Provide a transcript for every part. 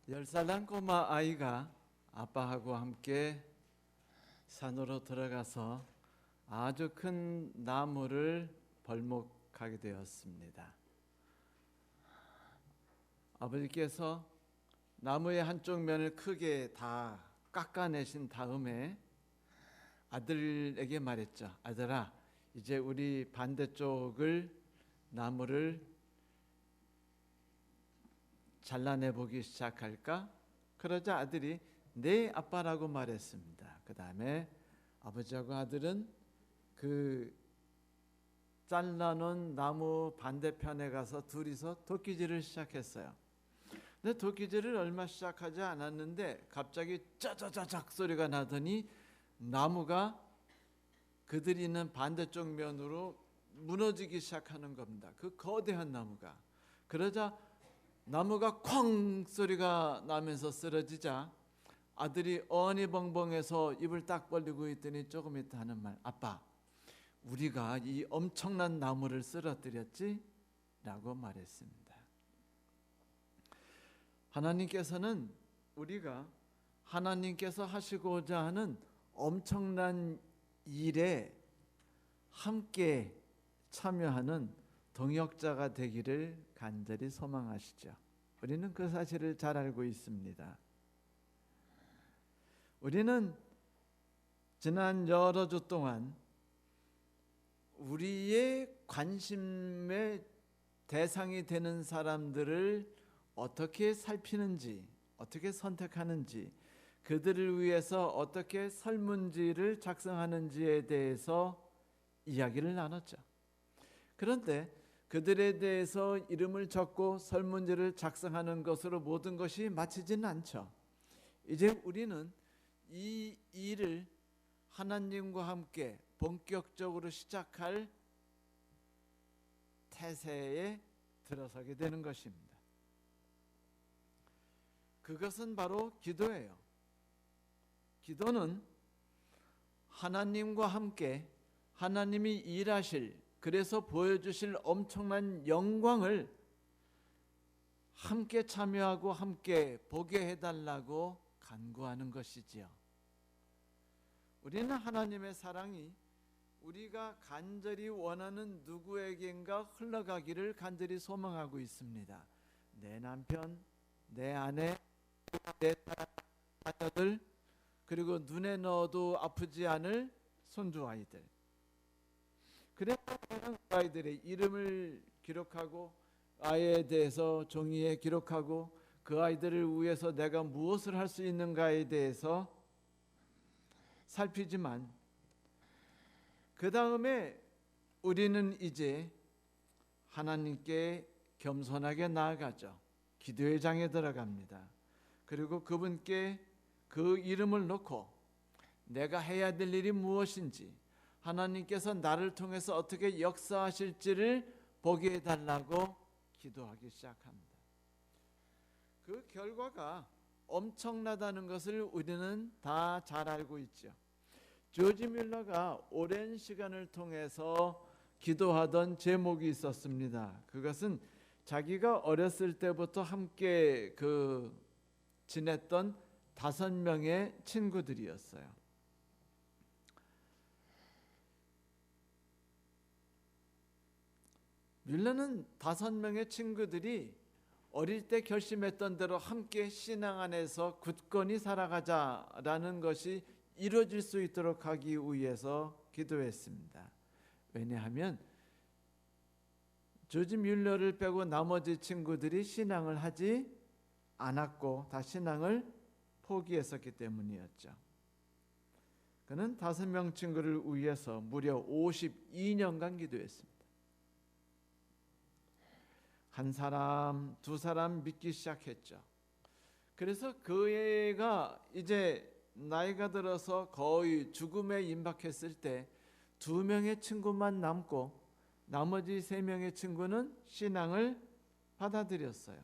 10살 꼬마 아이가 아빠하고 함께 산으로 들어가서 아주 큰 나무를 벌목하게 되었습니다. 아버지께서 나무의 한쪽 면을 크게 다 깎아내신 다음에 아들에게 말했죠. 아들아, 이제 우리 반대쪽을 나무를 잘라내보기 시작할까? 그러자 아들이 네 아빠라고 말했습니다. 그 다음에 아버지하고 아들은 그 잘라놓은 나무 반대편에 가서 둘이서 도끼질을 시작했어요. 근데 도끼질을 얼마 시작하지 않았는데 갑자기 짜자자작 소리가 나더니 나무가 그들이 있는 반대쪽 면으로 무너지기 시작하는 겁니다. 그 거대한 나무가. 그러자 나무가 쾅 소리가 나면서 쓰러지자 아들이 어니벙벙해서 입을 딱 벌리고 있더니 조금 있다 하는 말, 아빠, 우리가 이 엄청난 나무를 쓰러뜨렸지? 라고 말했습니다. 하나님께서는 우리가 하나님께서 하시고자 하는 엄청난 일에 함께 참여하는 동역자가 되기를 간절히 소망하시죠. 우리는 그 사실을 잘 알고 있습니다. 우리는 지난 여러 주 동안 우리의 관심의 대상이 되는 사람들을 어떻게 살피는지, 어떻게 선택하는지, 그들을 위해서 어떻게 설문지를 작성하는지에 대해서 이야기를 나눴죠. 그런데 그들에 대해서 이름을 적고 설문지를 작성하는 것으로 모든 것이 마치지는 않죠. 이제 우리는 이 일을 하나님과 함께 본격적으로 시작할 태세에 들어서게 되는 것입니다. 그것은 바로 기도예요. 기도는 하나님과 함께 하나님이 일하실, 그래서 보여주실 엄청난 영광을 함께 참여하고 함께 보게 해달라고 간구하는 것이지요. 우리는 하나님의 사랑이 우리가 간절히 원하는 누구에겐가 흘러가기를 간절히 소망하고 있습니다. 내 남편, 내 아내, 내 자녀들, 그리고 눈에 넣어도 아프지 않을 손주 아이들. 그래서 아이들의 이름을 기록하고 아이에 대해서 종이에 기록하고 그 아이들을 위해서 내가 무엇을 할 수 있는가에 대해서 살피지만 그 다음에 우리는 이제 하나님께 겸손하게 나아가죠. 기도의 장에 들어갑니다. 그리고 그분께 그 이름을 놓고 내가 해야 될 일이 무엇인지, 하나님께서 나를 통해서 어떻게 역사하실지를 보게 해달라고 기도하기 시작합니다. 그 결과가 엄청나다는 것을 우리는 다 잘 알고 있죠. 조지 뮬러가 오랜 시간을 통해서 기도하던 제목이 있었습니다. 그것은 자기가 어렸을 때부터 함께 지냈던 5명의 친구들이었어요. 뮬러는 5명의 친구들이 어릴 때 결심했던 대로 함께 신앙 안에서 굳건히 살아가자라는 것이 이루어질 수 있도록 하기 위해서 기도했습니다. 왜냐하면 조지 뮬러를 빼고 나머지 친구들이 신앙을 하지 않았고 다 신앙을 포기했었기 때문이었죠. 그는 5명 친구를 위해서 무려 52년간 기도했습니다. 한 사람, 2사람 믿기 시작했죠. 그래서 그 애가 이제 나이가 들어서 거의 죽음에 임박했을 때 2명의 친구만 남고 나머지 3명의 친구는 신앙을 받아들였어요.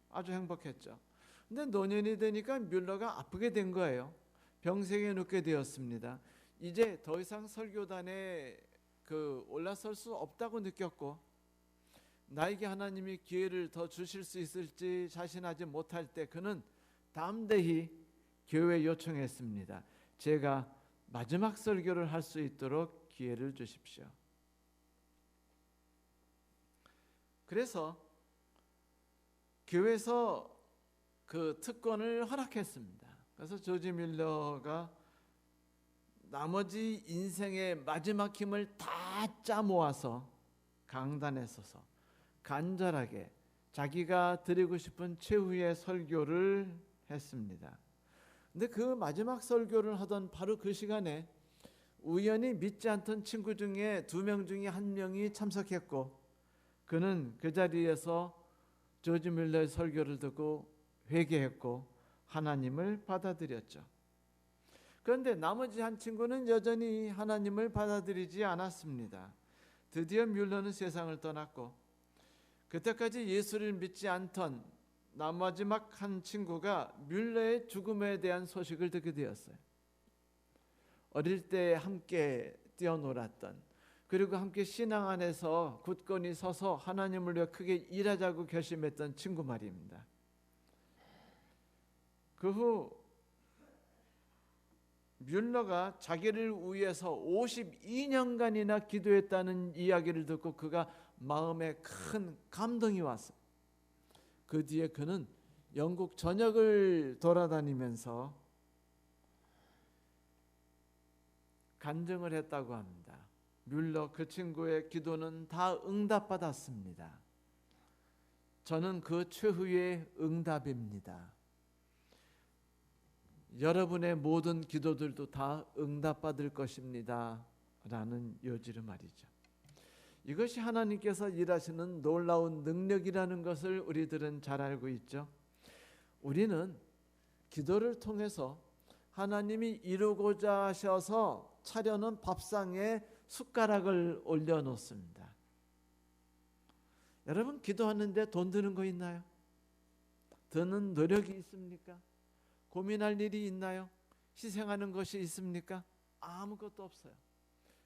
아주 행복했죠. 근데 노년이 되니까 뮬러가 아프게 된 거예요. 병생에 눕게 되었습니다. 이제 더 이상 설교단에 올라설 수 없다고 느꼈고, 나에게 하나님이 기회를 더 주실 수 있을지 자신하지 못할 때 그는 담대히 교회에 요청했습니다. 제가 마지막 설교를 할 수 있도록 기회를 주십시오. 그래서 교회에서 그 특권을 허락했습니다. 그래서 조지 밀러가 나머지 인생의 마지막 힘을 다 짜 모아서 강단에 서서 간절하게 자기가 드리고 싶은 최후의 설교를 했습니다. 근데 그 마지막 설교를 하던 바로 그 시간에 우연히 믿지 않던 친구 중에 2명 중에 1명이 참석했고, 그는 그 자리에서 조지 밀러의 설교를 듣고 회개했고 하나님을 받아들였죠. 그런데 나머지 한 친구는 여전히 하나님을 받아들이지 않았습니다. 드디어 뮬러는 세상을 떠났고, 그때까지 예수를 믿지 않던 마지막 한 친구가 뮬러의 죽음에 대한 소식을 듣게 되었어요. 어릴 때 함께 뛰어놀았던, 그리고 함께 신앙 안에서 굳건히 서서 하나님을 위해 크게 일하자고 결심했던 친구 말입니다. 그 후 뮬러가 자기를 위해서 52년간이나 기도했다는 이야기를 듣고 그가 마음에 큰 감동이 왔어요. 그 뒤에 그는 영국 전역을 돌아다니면서 간증을 했다고 합니다. 뮬러 그 친구의 기도는 다 응답받았습니다. 저는 그 최후의 응답입니다. 여러분의 모든 기도들도 다 응답받을 것입니다 라는 요지로 말이죠. 이것이 하나님께서 일하시는 놀라운 능력이라는 것을 우리들은 잘 알고 있죠. 우리는 기도를 통해서 하나님이 이루고자 하셔서 차려놓은 밥상에 숟가락을 올려놓습니다. 여러분, 기도하는데 돈 드는 거 있나요? 드는 노력이 있습니까? 고민할 일이 있나요? 희생하는 것이 있습니까? 아무것도 없어요.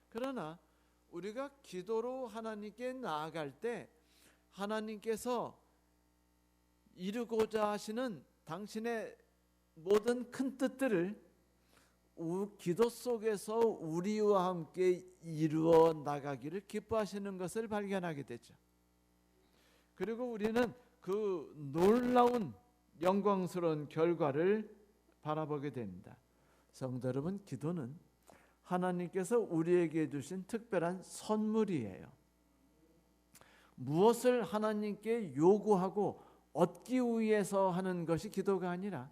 그러나 우리가 기도로 하나님께 나아갈 때 하나님께서 이루고자 하시는 당신의 모든 큰 뜻들을 기도 속에서 우리와 함께 이루어 나가기를 기뻐하시는 것을 발견하게 되죠. 그리고 우리는 그 놀라운 영광스러운 결과를 바라보게 됩니다. 성도 여러분, 기도는 하나님께서 우리에게 주신 특별한 선물이에요. 무엇을 하나님께 요구하고 얻기 위해서 하는 것이 기도가 아니라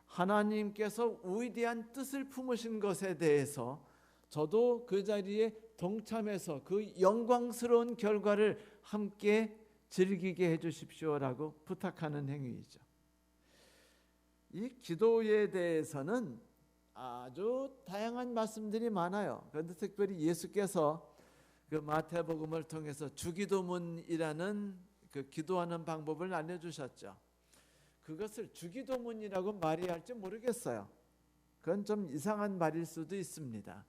하나님께서 위대한 뜻을 품으신 것에 대해서 저도 그 자리에 동참해서 그 영광스러운 결과를 함께 즐기게 해주십시오라고 부탁하는 행위이죠. 이 기도에 대해서는 아주 다양한 말씀들이 많아요. 그런데 특별히 예수께서 그 마태복음을 통해서 주기도문이라는 그 기도하는 방법을 알려주셨죠. 그것을 주기도문이라고 말해야 할지 모르겠어요. 그건 좀 이상한 말일 수도 있습니다.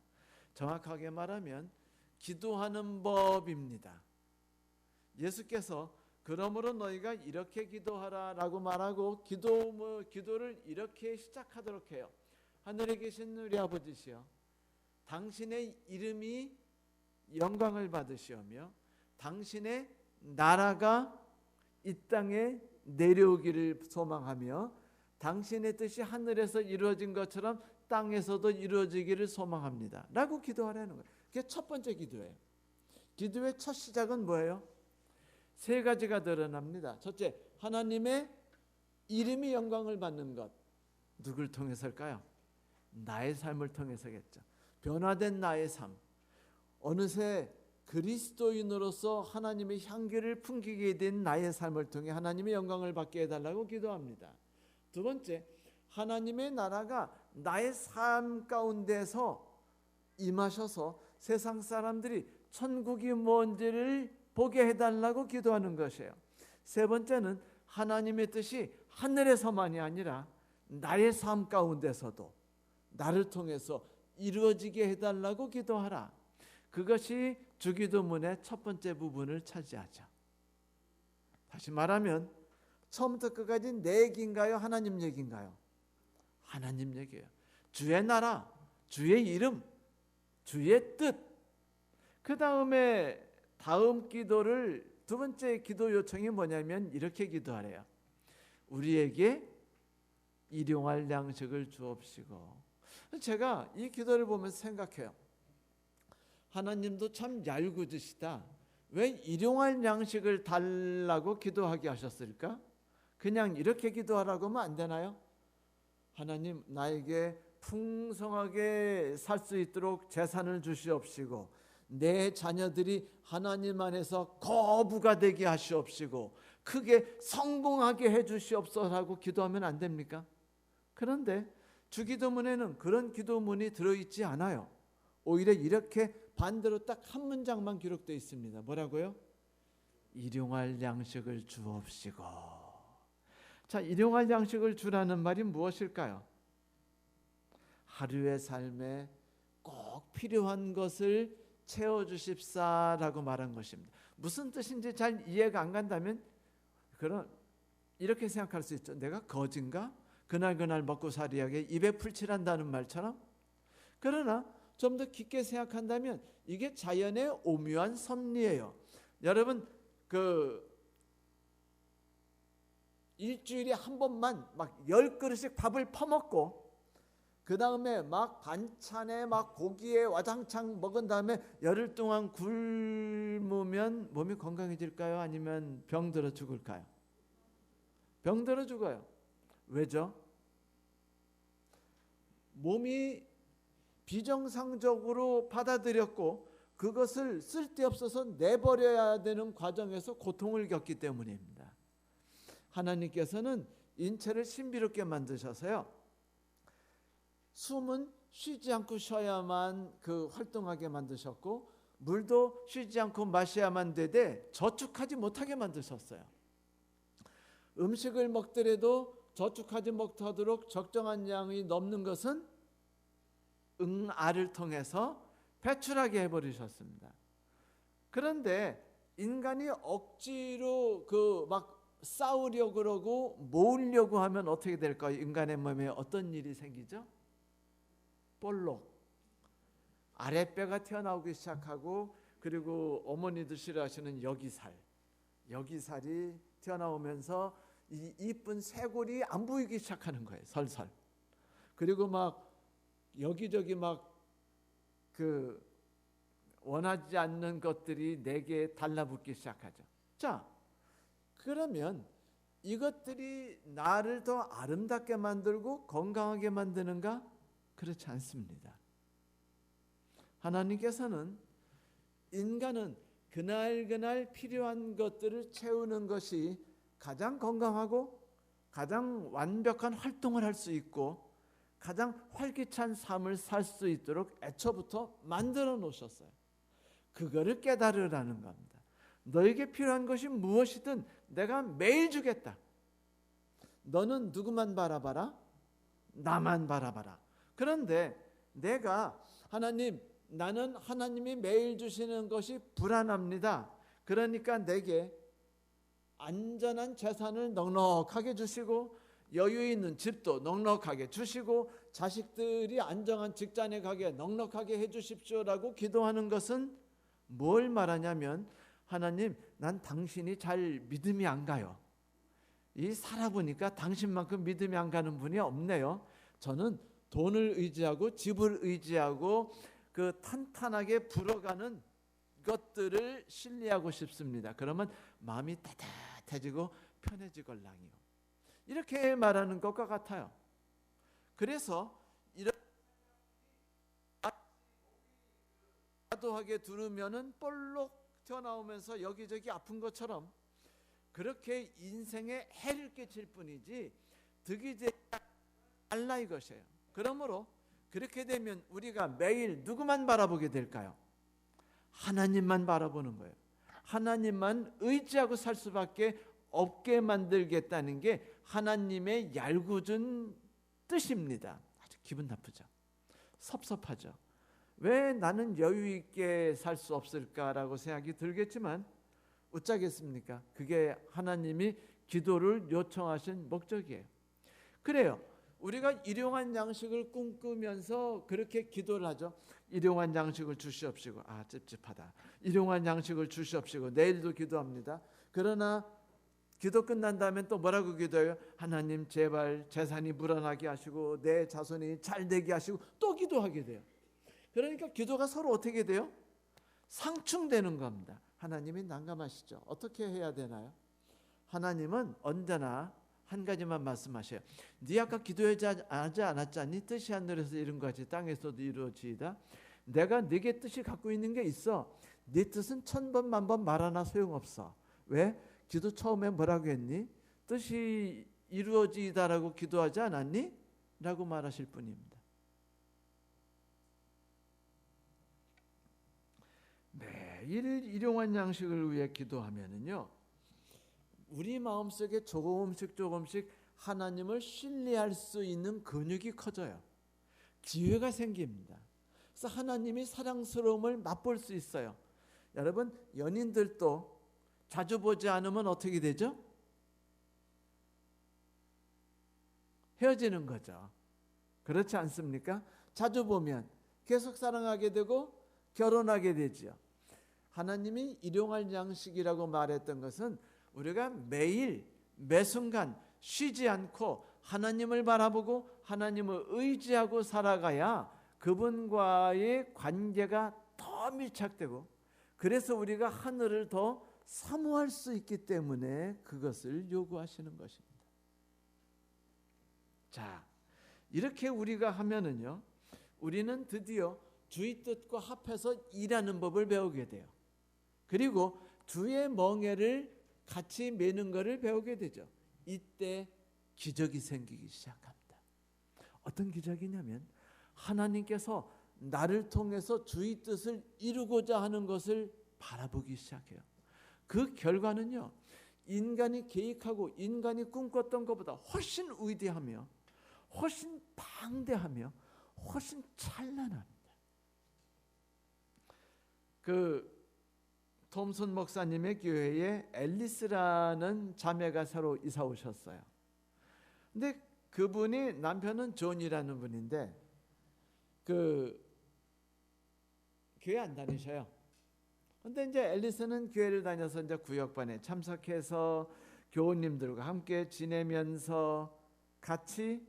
정확하게 말하면 기도하는 법입니다. 예수께서 그러므로 너희가 이렇게 기도하라라고 말하고 기도를 이렇게 시작하도록 해요. 하늘에 계신 우리 아버지시여, 당신의 이름이 영광을 받으시오며 당신의 나라가 이 땅에 내려오기를 소망하며 당신의 뜻이 하늘에서 이루어진 것처럼 땅에서도 이루어지기를 소망합니다 라고 기도하라는 거예요. 그게 첫 번째 기도예요. 기도의 첫 시작은 뭐예요? 3가지가 드러납니다. 첫째, 하나님의 이름이 영광을 받는 것. 누굴 통해서일까요? 나의 삶을 통해서겠죠. 변화된 나의 삶. 어느새 그리스도인으로서 하나님의 향기를 풍기게 된 나의 삶을 통해 하나님의 영광을 받게 해달라고 기도합니다. 두 번째, 하나님의 나라가 나의 삶 가운데서 임하셔서 세상 사람들이 천국이 뭔지를 보게 해달라고 기도하는 것이에요. 세 번째는 하나님의 뜻이 하늘에서만이 아니라 나의 삶 가운데서도 나를 통해서 이루어지게 해달라고 기도하라. 그것이 주기도문의 첫 번째 부분을 차지하죠. 다시 말하면 처음부터 끝까지 내 얘기인가요? 하나님 얘기인가요? 하나님 얘기예요. 주의 나라, 주의 이름, 주의 뜻. 그 다음에 다음 기도를 두 번째 기도 요청이 뭐냐면 이렇게 기도하래요. 우리에게 일용할 양식을 주옵시고. 제가 이 기도를 보면서 생각해요. 하나님도 참 얄궂으시다. 왜 일용할 양식을 달라고 기도하게 하셨을까? 그냥 이렇게 기도하라고 하면 안 되나요? 하나님, 나에게 풍성하게 살 수 있도록 재산을 주시옵시고, 내 자녀들이 하나님 안에서 거부가 되게 하시옵시고, 크게 성공하게 해주시옵소서라고 기도하면 안 됩니까? 그런데 주기도문에는 그런 기도문이 들어있지 않아요. 오히려 이렇게 반대로 딱 한 문장만 기록되어 있습니다. 뭐라고요? 일용할 양식을 주옵시고. 자, 일용할 양식을 주라는 말이 무엇일까요? 하루의 삶에 꼭 필요한 것을 채워주십사라고 말한 것입니다. 무슨 뜻인지 잘 이해가 안 간다면 이렇게 생각할 수 있죠. 내가 거진가? 그날 먹고 살이하게 입에 풀칠한다는 말처럼. 그러나 좀 더 깊게 생각한다면 이게 자연의 오묘한 섭리예요. 여러분 일주일에 한 번만 막 10그릇씩 밥을 퍼먹고 그 다음에 막 반찬에 막 고기에 와장창 먹은 다음에 열흘 동안 굶으면 몸이 건강해질까요? 아니면 병들어 죽을까요? 병들어 죽어요. 왜죠? 몸이 비정상적으로 받아들였고 그것을 쓸데없어서 내버려야 되는 과정에서 고통을 겪기 때문입니다. 하나님께서는 인체를 신비롭게 만드셔서요, 숨은 쉬지 않고 쉬어야만 활동하게 만드셨고, 물도 쉬지 않고 마셔야만 되되 저축하지 못하게 만드셨어요. 음식을 먹더라도 저축하지 못하도록 적정한 양이 넘는 것은 응아를 통해서 배출하게 해버리셨습니다. 그런데 인간이 억지로 막 싸우려고 그러고 모으려고 하면 어떻게 될까요? 인간의 몸에 어떤 일이 생기죠? 볼록 아랫배가 튀어나오기 시작하고, 그리고 어머니도 싫어하시는 여기살이 튀어나오면서 이 이쁜 쇄골이 안 보이기 시작하는 거예요. 설설. 그리고 막 여기저기 막 원하지 않는 것들이 내게 달라붙기 시작하죠. 자, 그러면 이것들이 나를 더 아름답게 만들고 건강하게 만드는가? 그렇지 않습니다. 하나님께서는 인간은 그날 필요한 것들을 채우는 것이 가장 건강하고 가장 완벽한 활동을 할 수 있고 가장 활기찬 삶을 살 수 있도록 애초부터 만들어 놓으셨어요. 그거를 깨달으라는 겁니다. 너에게 필요한 것이 무엇이든 내가 매일 주겠다. 너는 누구만 바라봐라? 나만 바라봐라. 그런데 내가 나는 하나님이 매일 주시는 것이 불안합니다. 그러니까 내게 안전한 재산을 넉넉하게 주시고 여유 있는 집도 넉넉하게 주시고 자식들이 안정한 직장에 가게 넉넉하게 해주십시오라고 기도하는 것은 뭘 말하냐면, 하나님, 난 당신이 잘 믿음이 안 가요. 살아보니까 당신만큼 믿음이 안 가는 분이 없네요. 저는 돈을 의지하고 집을 의지하고 탄탄하게 불어가는 것들을 신뢰하고 싶습니다. 그러면 마음이 따뜻해지고 편해지걸랑이요. 이렇게 말하는 것과 같아요. 그래서 이런 과도하게 두르면은 볼록 튀어나오면서 여기저기 아픈 것처럼 그렇게 인생에 해를 끼칠 뿐이지 득이 되지 않라 이것이에요. 그러므로 그렇게 되면 우리가 매일 누구만 바라보게 될까요? 하나님만 바라보는 거예요. 하나님만 의지하고 살 수밖에 없게 만들겠다는 게 하나님의 얄궂은 뜻입니다. 아주 기분 나쁘죠. 섭섭하죠. 왜 나는 여유 있게 살 수 없을까라고 생각이 들겠지만 웃자겠습니까? 그게 하나님이 기도를 요청하신 목적이에요. 그래요. 우리가 일용할 양식을 꿈꾸면서 그렇게 기도를 하죠. 일용할 양식을 주시옵시고, 아 찝찝하다. 일용할 양식을 주시옵시고, 내일도 기도합니다. 그러나 기도 끝난 다음에 또 뭐라고 기도해요? 하나님 제발 재산이 불어나게 하시고 내 자손이 잘 되게 하시고, 또 기도하게 돼요. 그러니까 기도가 서로 어떻게 돼요? 상충되는 겁니다. 하나님이 난감하시죠. 어떻게 해야 되나요? 하나님은 언제나 한 가지만 말씀하셔요. 네 아까 기도하지 않았지? 네 뜻이 하늘에서 이룬 것 같이 땅에서도 이루어지이다. 내가 네게 뜻이 갖고 있는 게 있어. 네 뜻은 1000번 만번 말하나 소용없어. 왜? 기도 처음에 뭐라고 했니? 뜻이 이루어지이다라고 기도하지 않았니? 라고 말하실 뿐입니다. 매일 일용할 양식을 위해 기도하면은요, 우리 마음속에 조금씩 하나님을 신뢰할 수 있는 근육이 커져요. 기회가 생깁니다. 그래서 하나님이 사랑스러움을 맛볼 수 있어요. 여러분, 연인들도 자주 보지 않으면 어떻게 되죠? 헤어지는 거죠. 그렇지 않습니까? 자주 보면 계속 사랑하게 되고 결혼하게 되죠. 하나님이 일용할 양식이라고 말했던 것은 우리가 매일 매순간 쉬지 않고 하나님을 바라보고 하나님을 의지하고 살아가야 그분과의 관계가 더 밀착되고, 그래서 우리가 하늘을 더 사모할 수 있기 때문에 그것을 요구하시는 것입니다. 자, 이렇게 우리가 하면은요, 우리는 드디어 주의 뜻과 합해서 일하는 법을 배우게 돼요. 그리고 주의 멍에를 같이 매는 것을 배우게 되죠. 이때 기적이 생기기 시작합니다. 어떤 기적이냐면 하나님께서 나를 통해서 주의 뜻을 이루고자 하는 것을 바라보기 시작해요. 그 결과는요, 인간이 계획하고 인간이 꿈꿨던 것보다 훨씬 위대하며 훨씬 방대하며 훨씬 찬란합니다. 톰슨 목사님의 교회에 앨리스라는 자매가 새로 이사 오셨어요. 근데 그분이, 남편은 존이라는 분인데 교회 안 다니셔요. 근데 이제 앨리스는 교회를 다녀서 이제 구역반에 참석해서 교우님들과 함께 지내면서 같이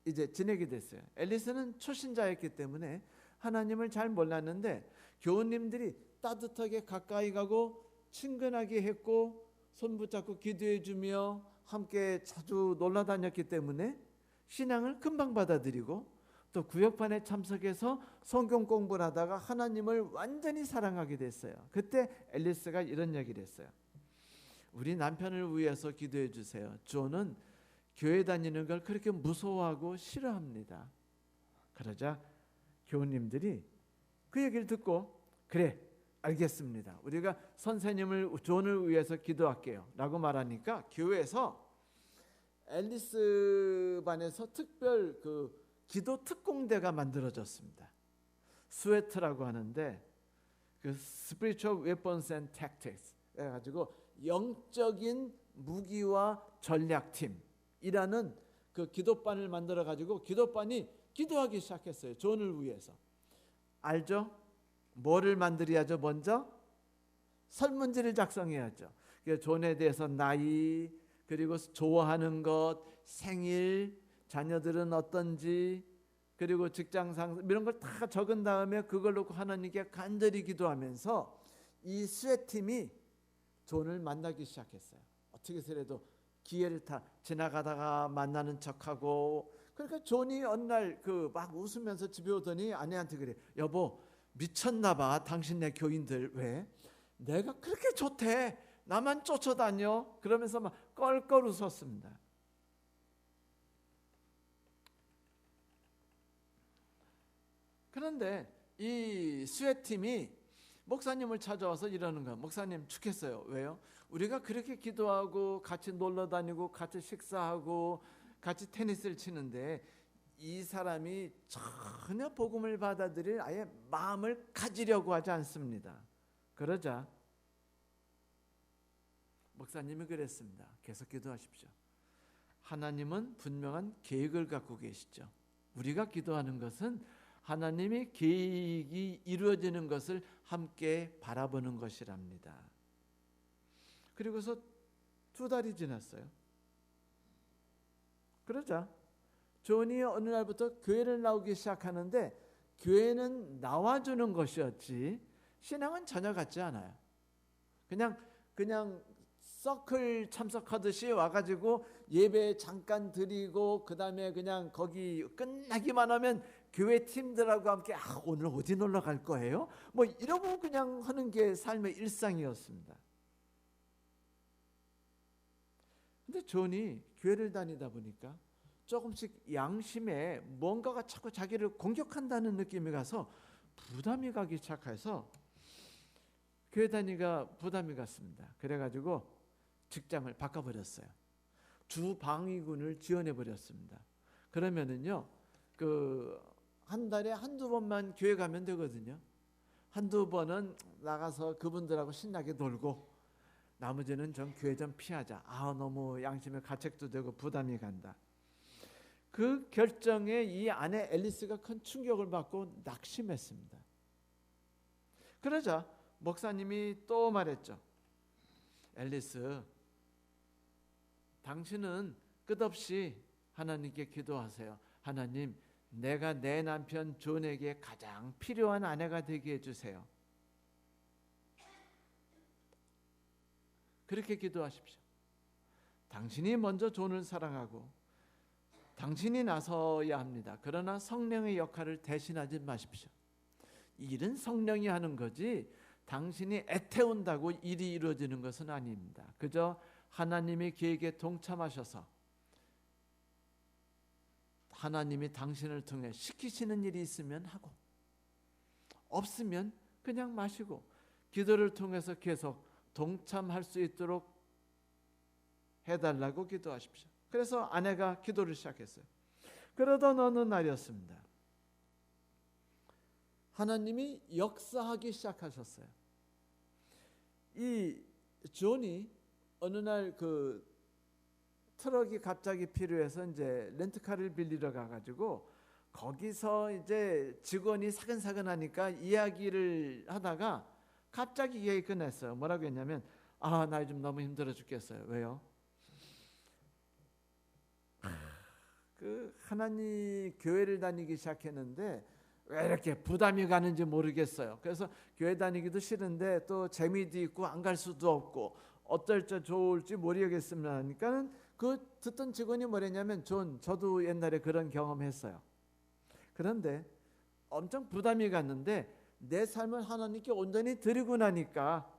이제 지내게 됐어요. 앨리스는 초신자였기 때문에 하나님을 잘 몰랐는데 교우님들이 따뜻하게 가까이 가고 친근하게 했고 손 붙잡고 기도해 주며 함께 자주 놀러 다녔기 때문에 신앙을 금방 받아들이고, 또 구역반에 참석해서 성경 공부를 하다가 하나님을 완전히 사랑하게 됐어요. 그때 앨리스가 이런 얘기를 했어요. 우리 남편을 위해서 기도해 주세요. 존은 교회 다니는 걸 그렇게 무서워하고 싫어합니다. 그러자 교우님들이 그 얘기를 듣고, 그래 알겠습니다. 우리가 선생님을, 존을 위해서 기도할게요 라고 말하니까 교회에서 앨리스 반에서 특별 기도 특공대가 만들어졌습니다. 스웨트라고 하는데 Spiritual Weapons and Tactics 해가지고 영적인 무기와 전략팀이라는 기도반을 만들어가지고 기도반이 기도하기 시작했어요. 존을 위해서. 알죠? 뭐를 만들어야죠? 먼저 설문지를 작성해야죠. 존에 대해서 나이, 그리고 좋아하는 것, 생일, 자녀들은 어떤지, 그리고 직장 상사, 이런 걸 다 적은 다음에 그걸 놓고 하나님께 간절히 기도하면서 이 수혜팀이 존을 만나기 시작했어요. 어떻게 해서라도 기회를 지나가다가 만나는 척하고. 그러니까 존이 어느 날 막 웃으면서 집에 오더니 아내한테 그래. 여보, 미쳤나 봐 당신네 교인들. 왜? 내가 그렇게 좋대, 나만 쫓아다녀. 그러면서 막 껄껄 웃었습니다. 그런데 이 수혜팀이 목사님을 찾아와서 이러는 거야. 목사님 축했어요. 왜요? 우리가 그렇게 기도하고 같이 놀러 다니고 같이 식사하고 같이 테니스를 치는데 이 사람이 전혀 복음을 받아들일 아예 마음을 가지려고 하지 않습니다. 그러자 목사님이 그랬습니다. 계속 기도하십시오. 하나님은 분명한 계획을 갖고 계시죠. 우리가 기도하는 것은 하나님의 계획이 이루어지는 것을 함께 바라보는 것이랍니다. 그리고서 2달이 지났어요. 그러자 존이 어느 날부터 교회를 나오기 시작하는데 교회는 나와주는 것이었지 신앙은 전혀 같지 않아요. 그냥 서클 참석하듯이 와가지고 예배 잠깐 드리고 그 다음에 그냥 거기 끝나기만 하면 교회 팀들하고 함께 오늘 어디 놀러 갈 거예요? 뭐 이러고 그냥 하는 게 삶의 일상이었습니다. 근데 존이 교회를 다니다 보니까 조금씩 양심에 뭔가가 자꾸 자기를 공격한다는 느낌이 가서 부담이 가기 시작해서 교회 다니기가 부담이 갔습니다. 그래가지고 직장을 바꿔버렸어요. 주방위군을 지원해버렸습니다. 그러면은요, 한 달에 한두 번만 교회 가면 되거든요. 한두 번은 나가서 그분들하고 신나게 놀고 나머지는 좀 교회 좀 피하자. 너무 양심에 가책도 되고 부담이 간다. 그 결정에 이 아내 앨리스가 큰 충격을 받고 낙심했습니다. 그러자 목사님이 또 말했죠. 앨리스, 당신은 끝없이 하나님께 기도하세요. 하나님, 내가 내 남편 존에게 가장 필요한 아내가 되게 해주세요. 그렇게 기도하십시오. 당신이 먼저 존을 사랑하고 당신이 나서야 합니다. 그러나 성령의 역할을 대신하지 마십시오. 일은 성령이 하는 거지 당신이 애태운다고 일이 이루어지는 것은 아닙니다. 그저 하나님의 계획에 동참하셔서 하나님이 당신을 통해 시키시는 일이 있으면 하고 없으면 그냥 마시고 기도를 통해서 계속 동참할 수 있도록 해달라고 기도하십시오. 그래서 아내가 기도를 시작했어요. 그러던 어느 날이었습니다. 하나님이 역사하기 시작하셨어요. 이 존이 어느 날 트럭이 갑자기 필요해서 이제 렌트카를 빌리러 가가지고 거기서 이제 직원이 사근사근하니까 이야기를 하다가 갑자기 이야기 끝냈어요. 뭐라고 했냐면 나 요즘 너무 힘들어 죽겠어요. 왜요? 하나님 교회를 다니기 시작했는데 왜 이렇게 부담이 가는지 모르겠어요. 그래서 교회 다니기도 싫은데 또 재미도 있고 안 갈 수도 없고 어떨지 좋을지 모르겠습니다. 그러니까는 듣던 직원이 뭐랬냐면 저도 옛날에 그런 경험했어요. 그런데 엄청 부담이 갔는데 내 삶을 하나님께 온전히 드리고 나니까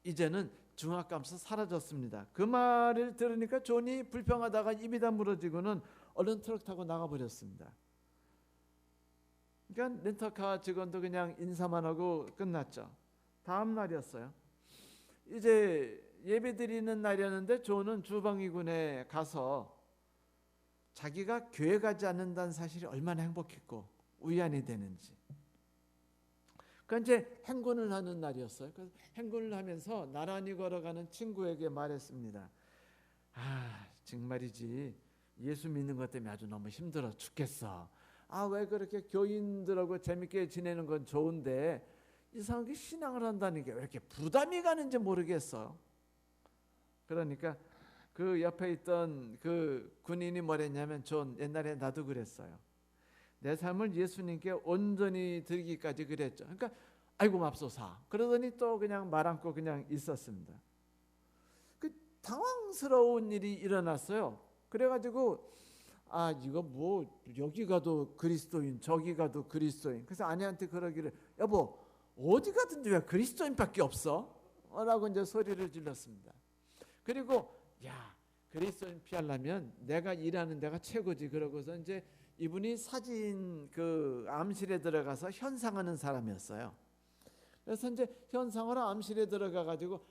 이제는 중압감서 사라졌습니다. 그 말을 들으니까 존이 불평하다가 입이 다 물어지고는 얼른 트럭 타고 나가버렸습니다. 그러니까 렌터카 직원도 그냥 인사만 하고 끝났죠. 다음 날이었어요. 이제 예배 드리는 날이었는데 존은 주방위군에 가서 자기가 교회 가지 않는다는 사실이 얼마나 행복했고 위안이 되는지. 그러니까 이제 행군을 하는 날이었어요. 그래서 행군을 하면서 나란히 걸어가는 친구에게 말했습니다. 정말이지 예수 믿는 것 때문에 아주 너무 힘들어 죽겠어. 왜 그렇게 교인들하고 재밌게 지내는 건 좋은데 이상하게 신앙을 한다는 게 왜 이렇게 부담이 가는지 모르겠어. 그러니까 그 옆에 있던 그 군인이 뭐랬냐면 존, 옛날에 나도 그랬어요. 내 삶을 예수님께 온전히 드리기까지 그랬죠. 그러니까 아이고 맙소사. 그러더니 또 그냥 말 않고 그냥 있었습니다. 당황스러운 일이 일어났어요. 그래가지고 이거 뭐 여기 가도 그리스도인 저기 가도 그리스도인. 그래서 아내한테 그러기를 여보 어디 가든지 왜 그리스도인밖에 없어? 라고 이제 소리를 질렀습니다. 그리고 그리스도인 피하려면 내가 일하는 데가 최고지. 그러고서 이제 이분이 사진 암실에 들어가서 현상하는 사람이었어요. 그래서 이제 현상하러 암실에 들어가 가지고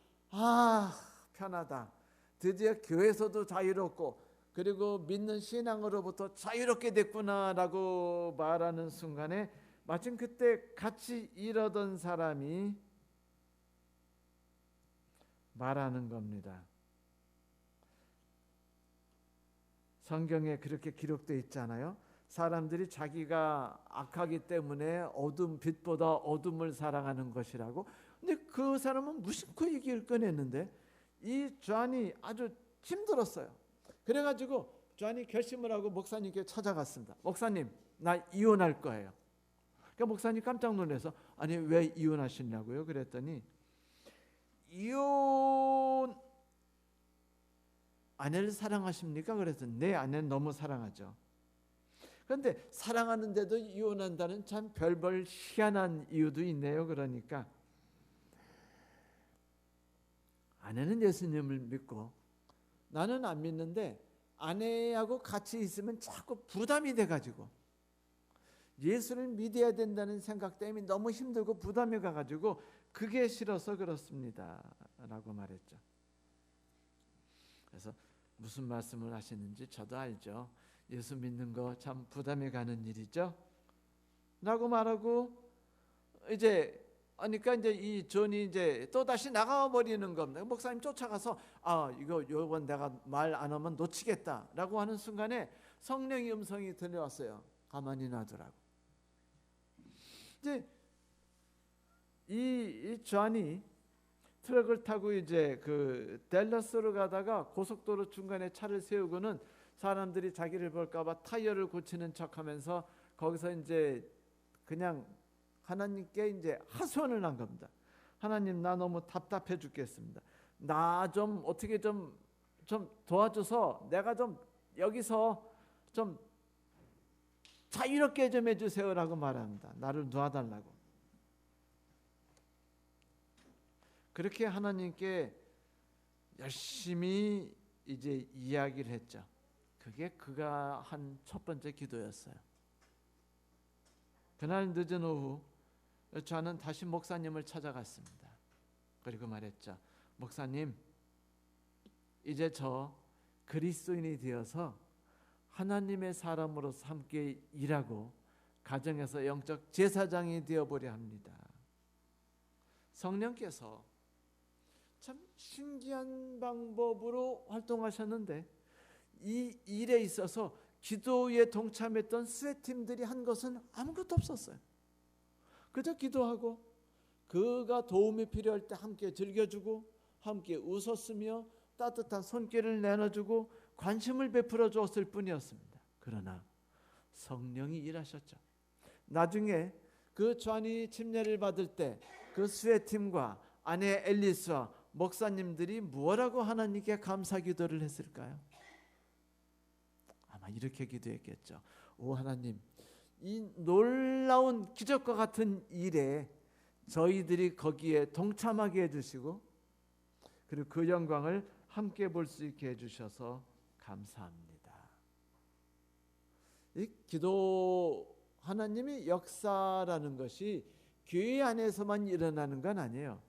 편하다. 드디어 교회에서도 자유롭고 그리고 믿는 신앙으로부터 자유롭게 됐구나라고 말하는 순간에 마침 그때 같이 일하던 사람이 말하는 겁니다. 성경에 그렇게 기록되어 있잖아요. 사람들이 자기가 악하기 때문에 빛보다 어둠을 사랑하는 것이라고. 근데 그 사람은 무심코 얘기를 꺼냈는데 이 존이 아주 힘들었어요. 그래가지고 존이 결심을 하고 목사님께 찾아갔습니다. 목사님, 나 이혼할 거예요. 그러니까 목사님 깜짝 놀라서 아니 왜 이혼하시냐고요? 그랬더니 이혼 아내를 사랑하십니까? 그랬더니 네, 아내는 너무 사랑하죠. 그런데 사랑하는데도 이혼한다는 참 별별 희한한 이유도 있네요. 그러니까 아내는 예수님을 믿고 나는 안 믿는데 아내하고 같이 있으면 자꾸 부담이 돼가지고 예수를 믿어야 된다는 생각 때문에 너무 힘들고 부담이 가가지고 그게 싫어서 그렇습니다 라고 말했죠. 그래서 무슨 말씀을 하시는지 저도 알죠. 예수 믿는 거 참 부담이 가는 일이죠 라고 말하고 그러니까 이제 이 존이 이제 또 다시 나가 버리는 겁니다. 목사님 쫓아가서 요번 내가 말 안 하면 놓치겠다라고 하는 순간에 성령의 음성이 들려왔어요. 가만히 놔두라고. 이제 이 존이 트럭을 타고 이제 그 댈러스로 가다가 고속도로 중간에 차를 세우고는 사람들이 자기를 볼까봐 타이어를 고치는 척하면서 거기서 이제 그냥 하나님께 이제 하소연을 한 겁니다. 하나님, 나 너무 답답해 죽겠습니다. 나 좀 어떻게 좀 도와줘서 내가 좀 여기서 좀 자유롭게 좀 해주세요라고 말합니다. 나를 놔달라고. 그렇게 하나님께 열심히 이제 이야기를 했죠. 그게 그가 한 첫 번째 기도였어요. 그날 늦은 오후 저는 다시 목사님을 찾아갔습니다. 그리고 말했죠. 목사님, 이제 저 그리스도인이 되어서 하나님의 사람으로서 함께 일하고 가정에서 영적 제사장이 되어보려 합니다. 성령께서 참 신기한 방법으로 활동하셨는데 이 일에 있어서 기도에 동참했던 수혜팀들이 한 것은 아무것도 없었어요. 그저 기도하고 그가 도움이 필요할 때 함께 즐겨주고 함께 웃었으며 따뜻한 손길을 내놔주고 관심을 베풀어 주었을 뿐이었습니다. 그러나 성령이 일하셨죠. 나중에 그 존이 침례를 받을 때 그 수혜팀과 아내 앨리스와 목사님들이 뭐라고 하나님께 감사 기도를 했을까요? 아마 이렇게 기도했겠죠. 오 하나님, 이 놀라운 기적과 같은 일에 저희들이 거기에 동참하게 해주시고 그리고 그 영광을 함께 볼 수 있게 해주셔서 감사합니다. 이 기도 하나님의 역사라는 것이 교회 안에서만 일어나는 건 아니에요.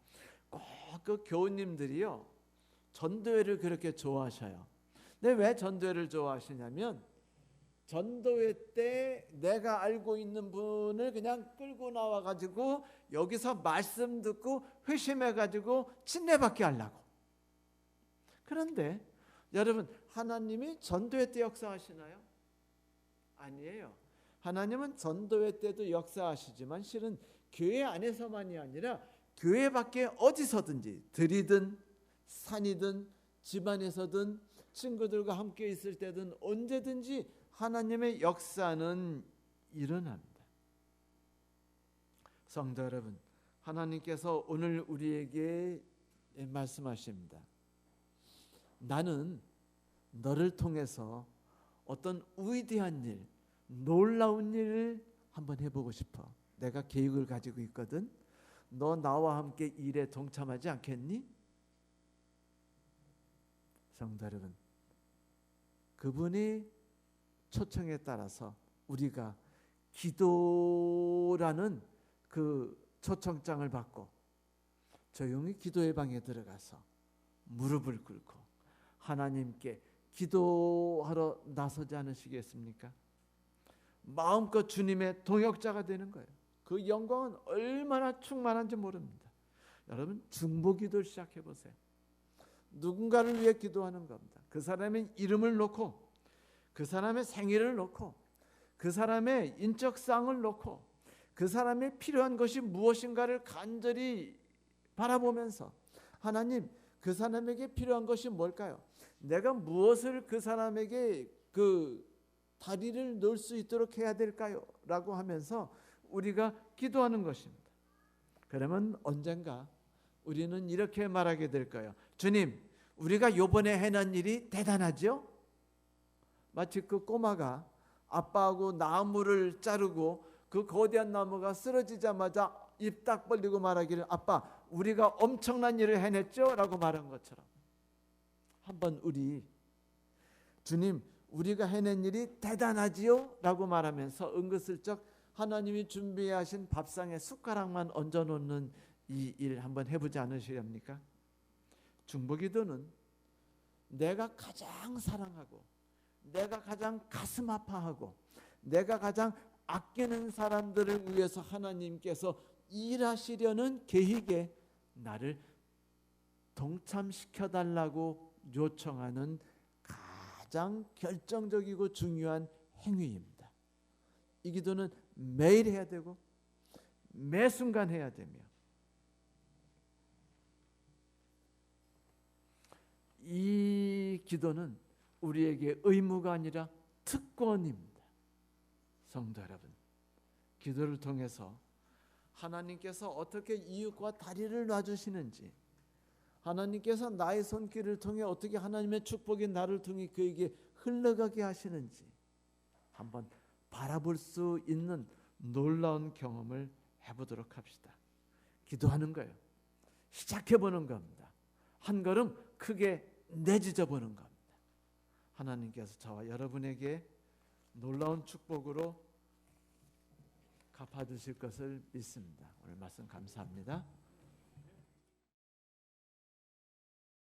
꼭 그 교우님들이요 전도회를 그렇게 좋아하셔요. 근데 왜 전도회를 좋아하시냐면 전도회 때 내가 알고 있는 분을 그냥 끌고 나와가지고 여기서 말씀 듣고 회심해가지고 침례받게 하려고. 그런데 여러분, 하나님이 전도회 때 역사하시나요? 아니에요. 하나님은 전도회 때도 역사하시지만 실은 교회 안에서만이 아니라 교회 밖에 어디서든지 들이든 산이든 집안에서든 친구들과 함께 있을 때든 언제든지 하나님의 역사는 일어납니다. 성도 여러분, 하나님께서 오늘 우리에게 말씀하십니다. 나는 너를 통해서 어떤 위대한 일, 놀라운 일을 한번 해보고 싶어. 내가 계획을 가지고 있거든. 너 나와 함께 일에 동참하지 않겠니? 성도 여러분, 그분의 초청에 따라서 우리가 기도라는 그 초청장을 받고 조용히 기도의 방에 들어가서 무릎을 꿇고 하나님께 기도하러 나서지 않으시겠습니까? 마음껏 주님의 동역자가 되는 거예요. 그 영광은 얼마나 충만한지 모릅니다. 여러분, 중보기도를 시작해 보세요. 누군가를 위해 기도하는 겁니다. 그 사람의 이름을 놓고, 그 사람의 생일을 놓고, 그 사람의 인적사항을 놓고, 그 사람의 필요한 것이 무엇인가를 간절히 바라보면서, 하나님, 그 사람에게 필요한 것이 뭘까요? 내가 무엇을 그 사람에게 그 다리를 놓을 수 있도록 해야 될까요? 라고 하면서 우리가 기도하는 것입니다. 그러면 언젠가 우리는 이렇게 말하게 될 거예요. 주님, 우리가 요번에 해낸 일이 대단하죠? 마치 그 꼬마가 아빠하고 나무를 자르고 그 거대한 나무가 쓰러지자마자 입 딱 벌리고 말하기를, 아빠, 우리가 엄청난 일을 해냈죠? 라고 말한 것처럼, 한번 우리, 주님, 우리가 해낸 일이 대단하지요? 라고 말하면서 은근슬쩍 하나님이 준비하신 밥상에 숟가락만 얹어놓는 이 일 한번 해보지 않으시렵니까? 중보기도는 내가 가장 사랑하고, 내가 가장 가슴 아파하고, 내가 가장 아끼는 사람들을 위해서 하나님께서 일하시려는 계획에 나를 동참시켜달라고 요청하는 가장 결정적이고 중요한 행위입니다. 이 기도는 매일 해야 되고 매 순간 해야 되며, 이 기도는 우리에게 의무가 아니라 특권입니다. 성도 여러분, 기도를 통해서 하나님께서 어떻게 이웃과 다리를 놔주시는지, 하나님께서 나의 손길을 통해 어떻게 하나님의 축복이 나를 통해 그에게 흘러가게 하시는지 한번 바라볼 수 있는 놀라운 경험을 해보도록 합시다. 기도하는 거예요. 시작해보는 겁니다. 한 걸음 크게 내딛어 보는 겁니다. 하나님께서 저와 여러분에게 놀라운 축복으로 갚아주실 것을 믿습니다. 오늘 말씀 감사합니다.